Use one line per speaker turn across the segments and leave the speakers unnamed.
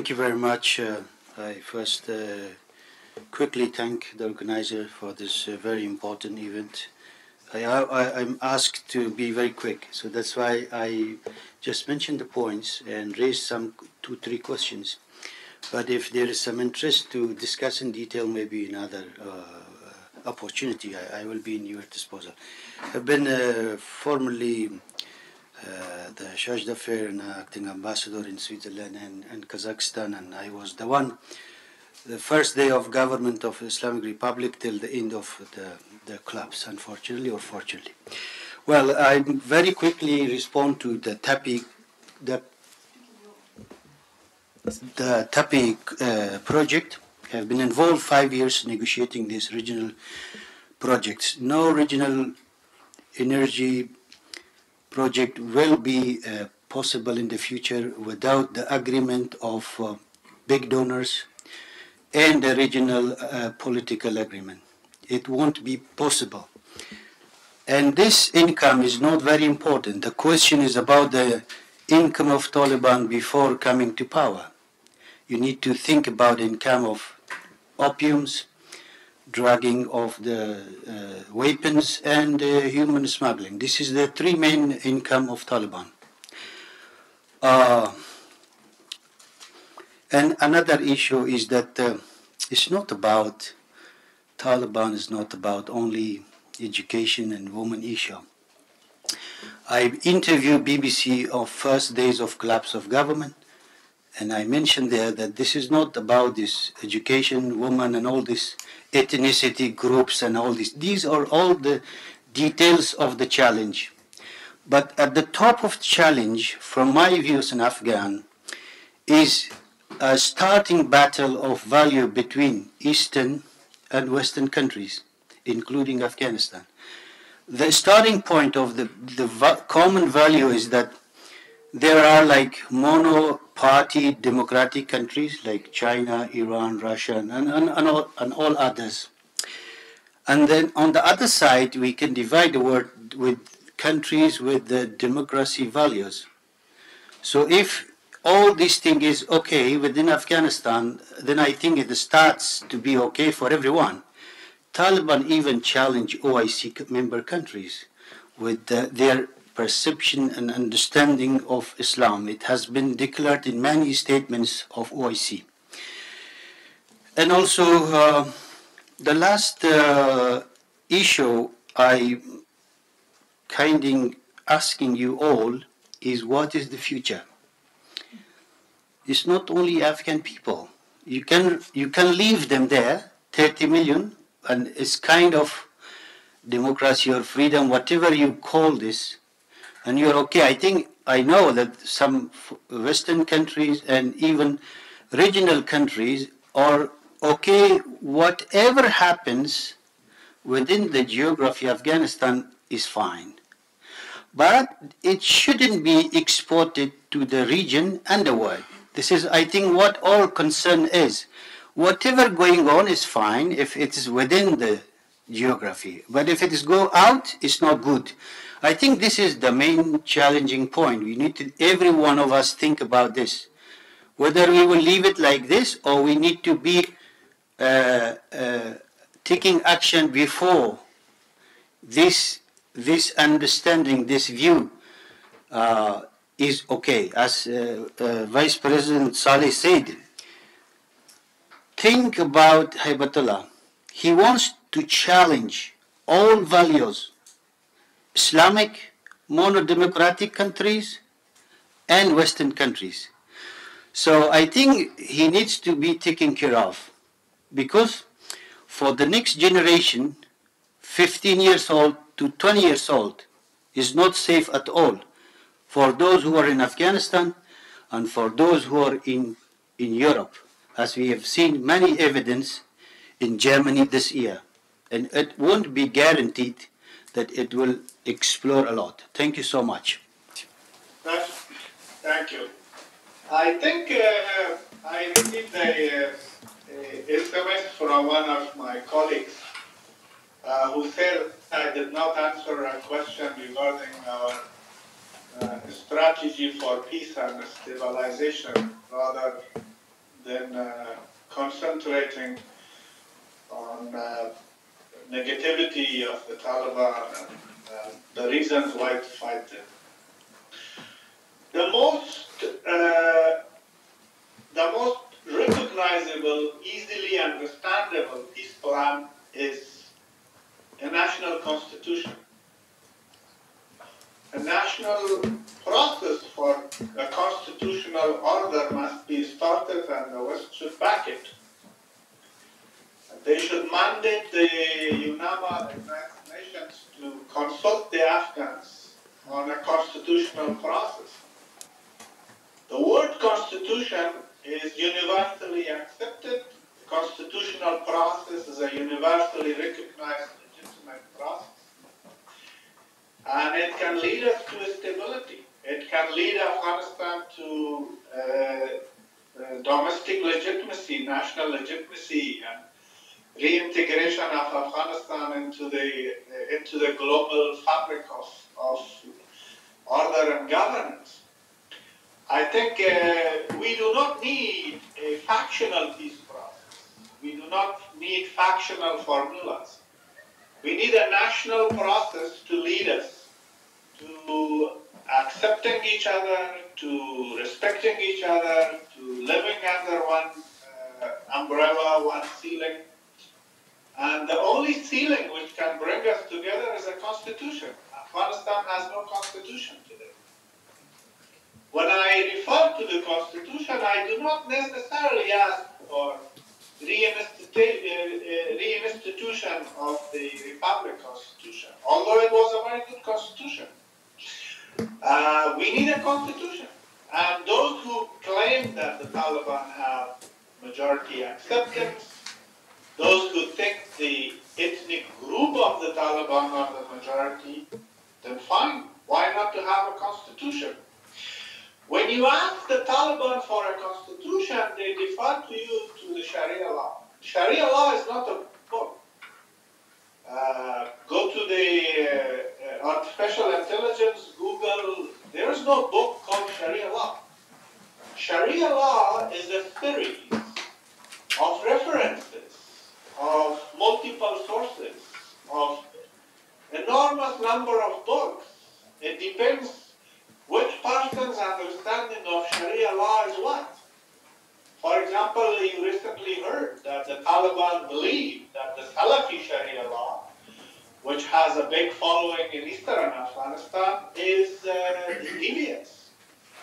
Thank you very much. I first quickly thank the organizer for this very important event. I'm asked to be very quick, so that's why I just mentioned the points and raised some 2-3 questions. But if there is some interest to discuss in detail, maybe another opportunity, I will be in your disposal. I've been formerly the charge d'affaires and acting ambassador in Switzerland and Kazakhstan, and I was the first day of government of Islamic Republic till the end of the clubs, unfortunately or fortunately. Well, I very quickly respond to the TAPI project. I have been involved 5 years negotiating these regional projects. No regional energy project will be possible in the future without the agreement of big donors and the regional political agreement. It won't be possible. And this income is not very important. The question is about the income of Taliban before coming to power. You need to think about income of opiums, drugging of the weapons, and human smuggling. This is the 3 main income of Taliban. And another issue is that it's not about, Taliban is not about only education and women issue. I interviewed BBC of first days of collapse of government, and I mentioned there that this is not about this education, women, and all these ethnicity groups and all this. These are all the details of the challenge. But at the top of the challenge, from my views in Afghan, is a starting battle of value between Eastern and Western countries, including Afghanistan. The starting point of the common value is that there are like mono-party democratic countries like China, Iran, Russia, and all others. And then on the other side, we can divide the world with countries with the democracy values. So if all this thing is okay within Afghanistan, then I think it starts to be okay for everyone. Taliban even challenged OIC member countries with their perception and understanding of Islam. It has been declared in many statements of OIC. And also, the last issue I asking you all is, what is the future? It's not only Afghan people. You can leave them there, 30 million, and it's kind of democracy or freedom, whatever you call this, and you're okay. I know that some Western countries and even regional countries are okay. Whatever happens within the geography of Afghanistan is fine. But it shouldn't be exported to the region and the world. This is, I think, what our concern is. Whatever going on is fine if it is within the geography. But if it is go out, it's not good. I think this is the main challenging point. We need to, every one of us, think about this. Whether we will leave it like this or we need to be taking action before this understanding, this view is okay. As Vice-President Saleh said, think about Hibatullah. He wants to challenge all values, Islamic, mono-democratic countries, and Western countries. So I think he needs to be taken care of, because for the next generation, 15 years old to 20 years old is not safe at all for those who are in Afghanistan and for those who are in Europe, as we have seen many evidence in Germany this year. And it won't be guaranteed that it will explore a lot. Thank you so much.
Thank you. I think I received a SMS from one of my colleagues who said I did not answer a question regarding our strategy for peace and stabilization. Rather, than concentrating on negativity of the Taliban and the reasons why to fight them. The most recognizable, easily understandable peace plan is a national constitution. A national process for a constitutional order must be started, and the West should back it. They should mandate the UNAMA, the United Nations, to consult the Afghans on a constitutional process. The word constitution is universally accepted. The constitutional process is a universally recognized legitimate process. And it can lead us to stability. It can lead Afghanistan to domestic legitimacy, national legitimacy, and reintegration of Afghanistan into the global fabric of order and governance. I think we do not need a factional peace process. We do not need factional formulas. We need a national process to lead us to accepting each other, to respecting each other, to living under one umbrella, one ceiling. And the only ceiling which can bring us together is a constitution. Afghanistan has no constitution today. When I refer to the constitution, I do not necessarily ask for reinstitution of the Republic Constitution, although it was a very good constitution. We need a constitution. And those who claim that the Taliban have majority acceptance, those who think the ethnic group of the Taliban are the majority, then fine. Why not to have a constitution? When you ask the Taliban for a constitution, they defer to you to the Sharia law. Sharia law is not a book. Go to the artificial intelligence, Google, there is no book called Sharia law. Sharia law is a series of references, of multiple sources, of enormous number of books. It depends which person's understanding of Sharia law is what. For example, you recently heard that the Taliban believe that the Salafi Sharia law, which has a big following in eastern Afghanistan, is devious.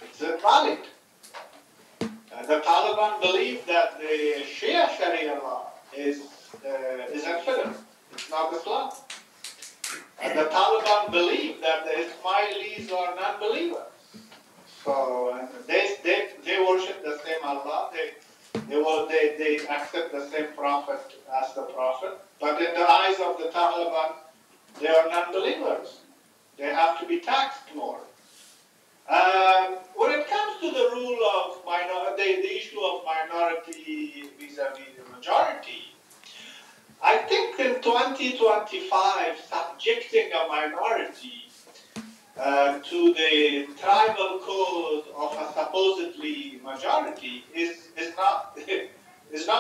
It's invalid. The Taliban believe that the Shia Sharia law is infidel. It's not Islam. And the Taliban believe that the Ismailis are non-believers. So they worship the same Allah. They accept the same prophet as the prophet. But in the eyes of the Taliban, they are non-believers. They have to be taxed more. When it comes to the rule of the issue of minority vis-a-vis the majority, I think in 2025, subjecting a minority to the tribal code of a supposedly majority is not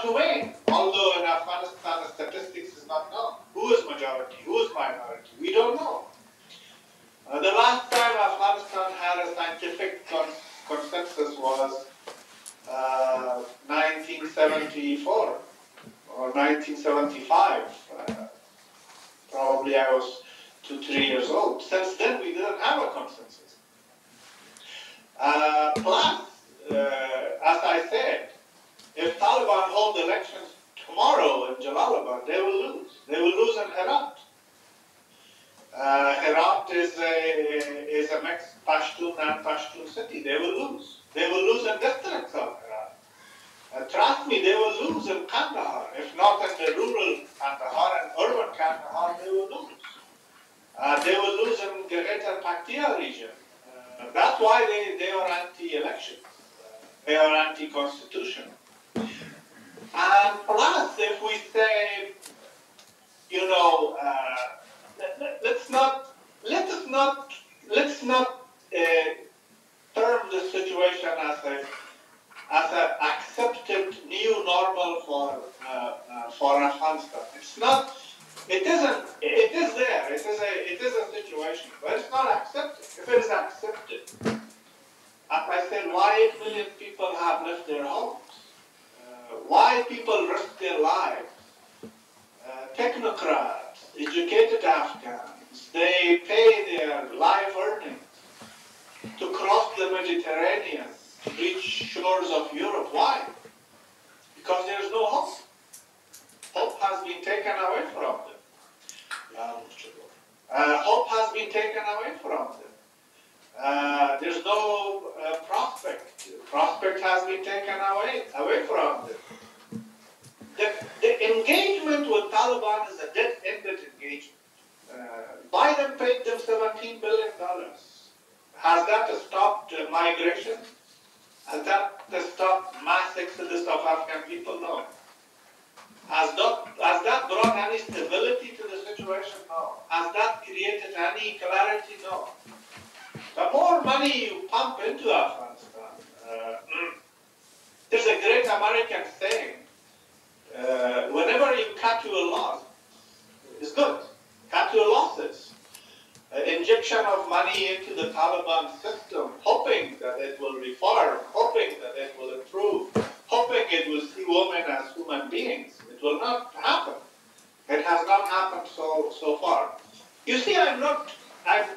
humane. Although in Afghanistan, the statistics is not known. Who is majority? Who is minority? We don't know. The last time Afghanistan had a scientific consensus was 1974 or 1975. Probably I was 2-3 years old. Since then, we didn't have a consensus. Plus, as I said, if Taliban hold elections tomorrow in Jalalabad, they will lose. They will lose in Herat. Herat is a mixed Pashtun and Pashtun city. They will lose. They will lose in districts of Herat. Trust me, they will lose in Kandahar. If not in the rural Kandahar and urban Kandahar, they will lose. They will lose in Greater Paktia region. That's why they are anti-election. They are anti-constitution. And plus, if we say, let's not term the situation as an accepted for Afghanistan. It's not. It isn't. It is there. It is a situation, but it's not accepted. If it is accepted, as I said, why 8 million people have left their homes? Why people risk their lives? Technocrats, educated Afghans, they pay their life earnings to cross the Mediterranean to reach shores of Europe. Why? Because there is no hope. Hope has been taken away from them. Hope has been taken away from them. There's no prospect. Prospect has been taken away from them. The engagement with Taliban is a dead-ended engagement. Biden paid them $17 billion. Has that stopped migration? Has that stopped mass exodus of Afghan people? No. Has that brought any stability to the situation? No. Has that created any clarity? No. The more money you pump into Afghanistan, there's a great American saying, whenever you cut your loss, it's good. Cut your losses. Injection of money into the Taliban system, hoping that it will reform, hoping that it will improve, hoping it will see women as human beings. It will not happen. It has not happened so far. You see, I'm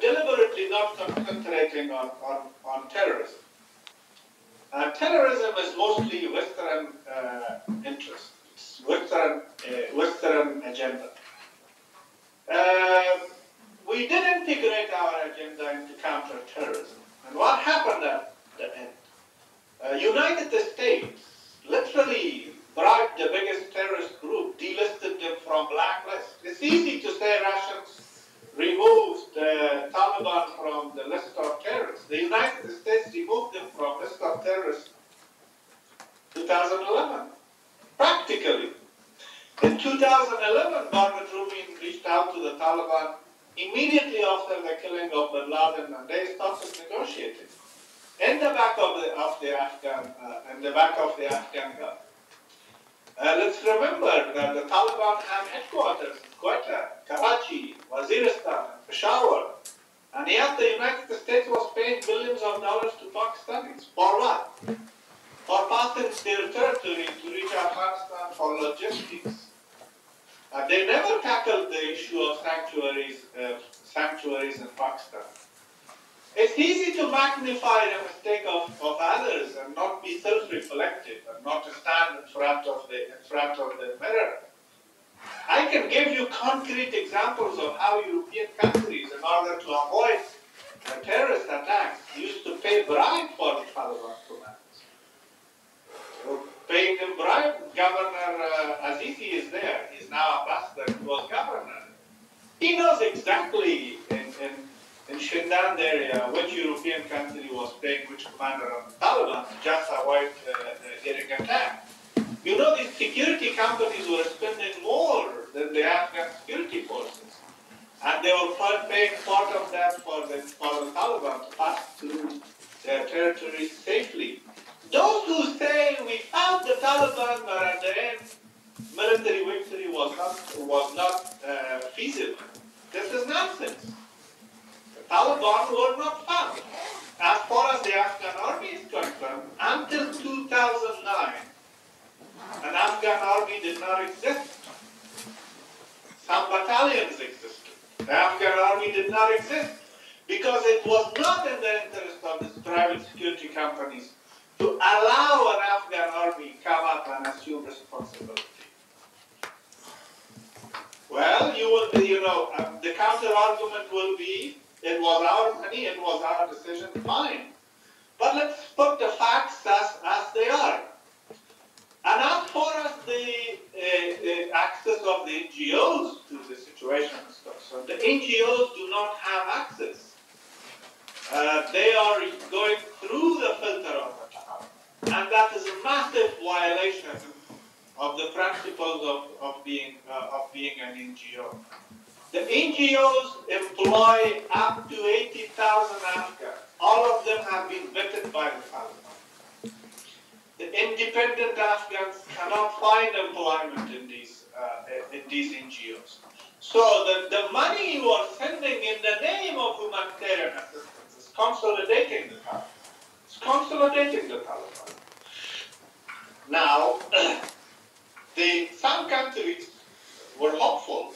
deliberately not concentrating on terrorism. Terrorism is mostly Western interest. It's Western agenda. We did integrate our agenda into counterterrorism. And what happened at the end? United States literally bribed the biggest terrorist group, delisted them from blacklist. It's easy to say Russians removed the Taliban from the list of terrorists. The United States removed them from the list of terrorists in 2011. Practically. In 2011, Mohammed Rubin reached out to the Taliban immediately after the killing of bin Laden, and they started negotiating in the back of the Afghan government. Let's remember that the Taliban have headquarters in Quetta, Karachi, Waziristan, Peshawar, and yet the United States was paying billions of dollars to Pakistanis. For what? For passing their territory to reach Afghanistan for logistics. They never tackled the issue of sanctuaries in Pakistan. It's easy to magnify the mistake of others and not be self-reflective and not to stand in front of the mirror. I can give you concrete examples of how European countries, in order to avoid terrorist attacks, used to pay bribe for the Taliban commanders. Paying them bribe, Governor Azizi is there. He's now ambassador. He was governor. He knows exactly in Shindand area which European country was paying which commander of the Taliban to just avoid getting attacked. You know, these security companies were spending more than the Afghan security forces. And they were paying part of that for the Taliban to pass through their territory safely. Those who say we found the Taliban, but at the end, military victory was not feasible. This is nonsense. The Taliban were not found. As far as the Afghan army is concerned, until 2009, an Afghan army did not exist. Some battalions existed. The Afghan army did not exist because it was not in the interest of these private security companies to allow an Afghan army come up and assume responsibility. Well, the counter-argument will be, it was our money, it was our decision, fine. But let's put the facts as they are. And as far as the access of the NGOs to the situation is concerned, the NGOs do not have access. They are going through the filter of the town. And that is a massive violation of the principles of being an NGO. The NGOs employ up to 80,000 Afghans. All of them have been vetted by the Taliban. The independent Afghans cannot find employment in these these NGOs. So the money you are sending in the name of humanitarian assistance is consolidating the Taliban. It's consolidating the Taliban. Now, some countries were hopeful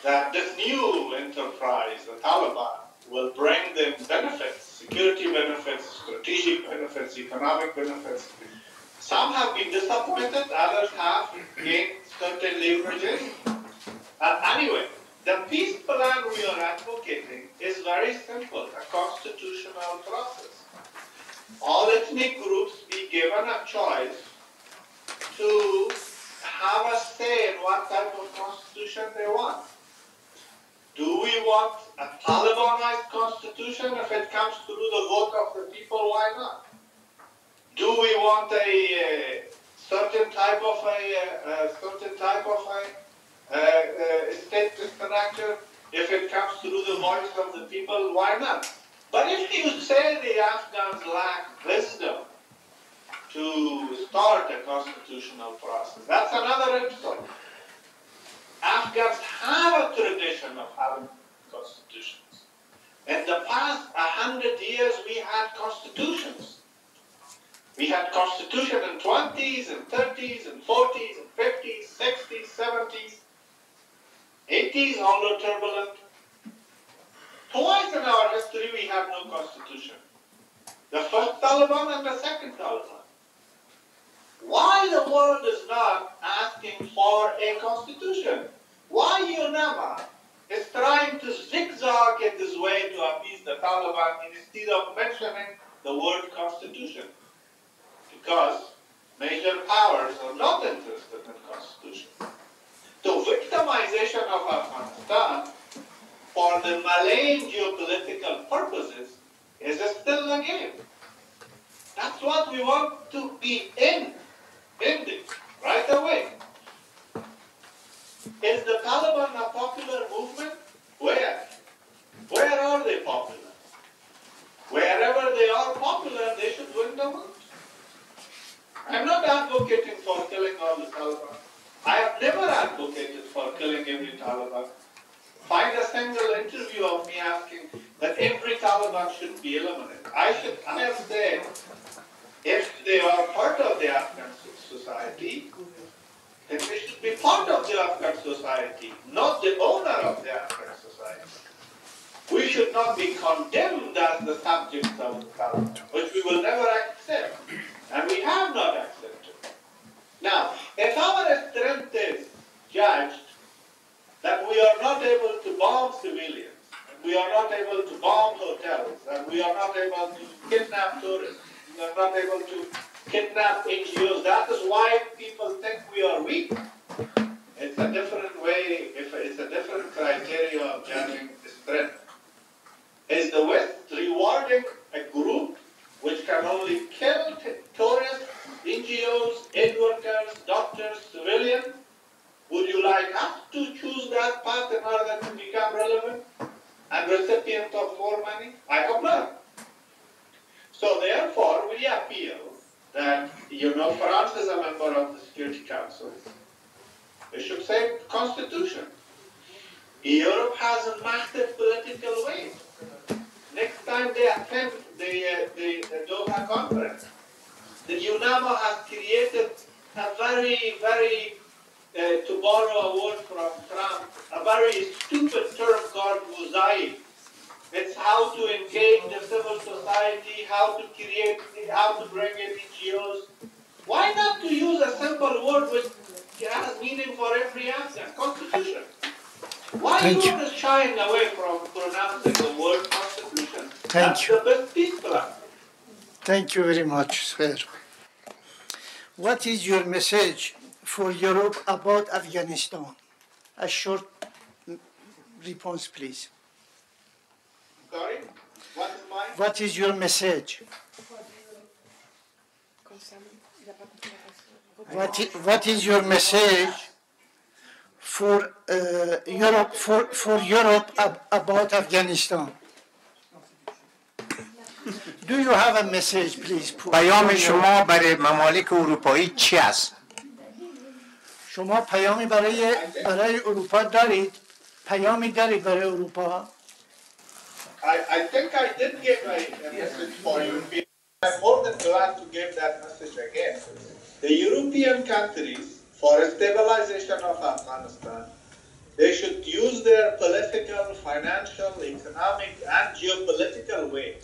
that this new enterprise, the Taliban, will bring them benefits, security benefits, strategic benefits, economic benefits. Some have been disappointed, others have gained certain leverages. Anyway, the peace plan we are advocating is very simple, a constitutional process. All ethnic groups be given a choice to have a say in what type of constitution they want. Do we want a Talibanized constitution? If it comes through the vote of the people, why not? Do we want a certain type of state structure? If it comes through the voice of the people, why not? But if you say the Afghans lack wisdom to start a constitutional process, that's another episode. Afghans have a tradition of having constitutions. In the past 100 years, we had constitutions. We had constitution in 20s and 30s and 40s and 50s, 60s, 70s, 80s, although turbulent. Twice in our history, we had no constitution. The first Taliban and the second Taliban. Why the world is not asking for a constitution? Why UNAMA is trying to zigzag in this way to appease the Taliban instead of mentioning the word constitution? Because major powers are not interested in constitution. The victimization of Afghanistan for the malign geopolitical purposes is still a game. That's what we want to be ending right away. Is the Taliban a popular movement? Where? Where are they popular? Wherever they are popular, they should win the vote. I'm not advocating for killing all the Taliban. I have never advocated for killing every Taliban. Find a single interview of me asking that every Taliban should be eliminated. I have said, if they are part of the Afghan society, then they should be part of the Afghan society, not the owner of the Afghan society. We should not be condemned as the subjects of the Taliban, which we will never accept, and we have not accepted. Now, if our strength is judged that we are not able to bomb civilians, and we are not able to bomb hotels, and we are not able to kidnap tourists, we are not able to kidnap NGOs, that is why people think we are weak. It's a different way, it's a different criteria of judging strength. Is the West rewarding a group which can only kill tourists, NGOs, aid workers, doctors, civilians? Would you like us to choose that path in order to become relevant and recipient of more money? I hope not. So therefore, we appeal that, France is a member of the Security Council. They should say Constitution. Europe has a massive political weight. Next time they attend the Doha conference, the UNAMA has created a very, to borrow a word from Trump, a very stupid term called mosaic. It's how to engage the civil society, how to bring in NGOs. Why not to use a simple word which has meaning for every Afghan? Constitution. Why are you shying away from pronouncing the word constitution? That's the best peace plan.
Thank you very much, sir. What is your message for Europe about Afghanistan? A short response, please.
Sorry? What is mine?
What is your message? What is your message for Europe about Afghanistan? Do you have a message, please?
پیام شما برای ممالک اروپایی چی است؟ شما پیامی برای اروپا دارید؟ پیامی دارید برای اروپا؟
I think I did give a message for you. I'm more than glad to give that message again. The European countries, for a stabilization of Afghanistan, they should use their political, financial, economic, and geopolitical weight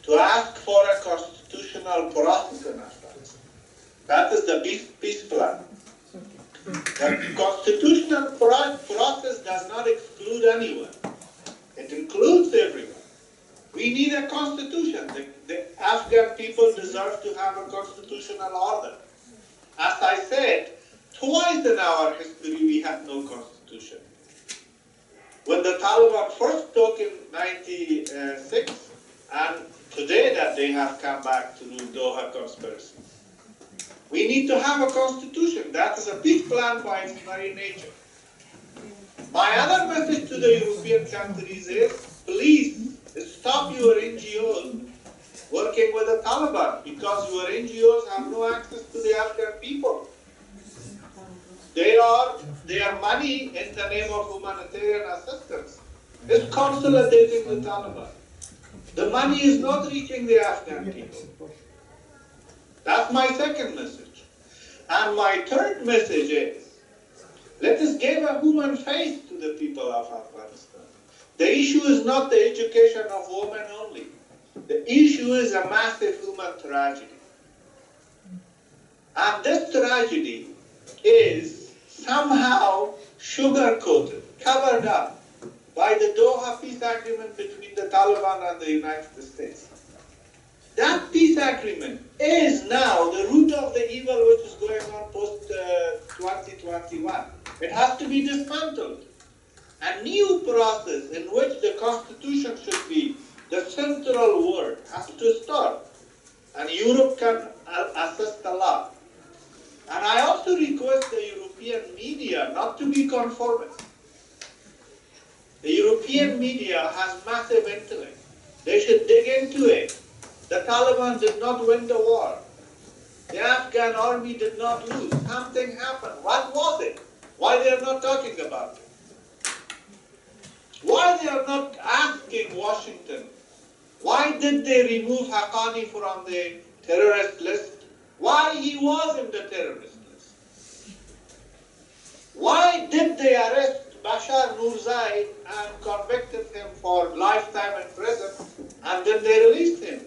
to ask for a constitutional process in Afghanistan. That is the peace plan. The constitutional process does not exclude anyone. It includes everyone. We need a constitution. The Afghan people deserve to have a constitutional order. As I said, twice in our history we had no constitution. When the Taliban first took in 96, and today that they have come back to the Doha conspiracy. We need to have a constitution. That is a peace plan by its very nature. My other message to the European countries is, please stop your NGOs working with the Taliban, because your NGOs have no access to the Afghan people. Their money in the name of humanitarian assistance is consolidating the Taliban. The money is not reaching the Afghan people. That's my second message. And my third message is, let us give a human face to the people of Afghanistan. The issue is not the education of women only. The issue is a massive human tragedy. And this tragedy is somehow sugar-coated, covered up by the Doha peace agreement between the Taliban and the United States. That peace agreement is now the root of the evil which is going on post-2021. It has to be dismantled. A new process in which the constitution should be the central word has to start. And Europe can assist a lot. And I also request the European media not to be conformist. The European media has massive intellect. They should dig into it. The Taliban did not win the war. The Afghan army did not lose. Something happened. What was it? Why they are not talking about it? Why they are not asking Washington? Why did they remove Haqqani from the terrorist list? Why he was in the terrorist list? Why did they arrest Bashar Nurzai and convicted him for lifetime in prison, and then they released him?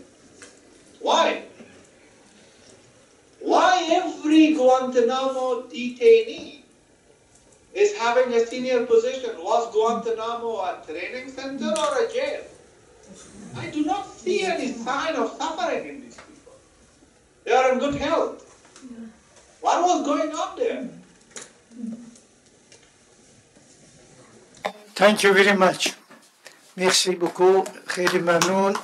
Why? Why every Guantanamo detainee is having a senior position? Was Guantanamo a training center or a jail? I do not see any sign of suffering in these people. They are in good health. What was going on there?
Thank you very much. Merci beaucoup. خیلی ممنون.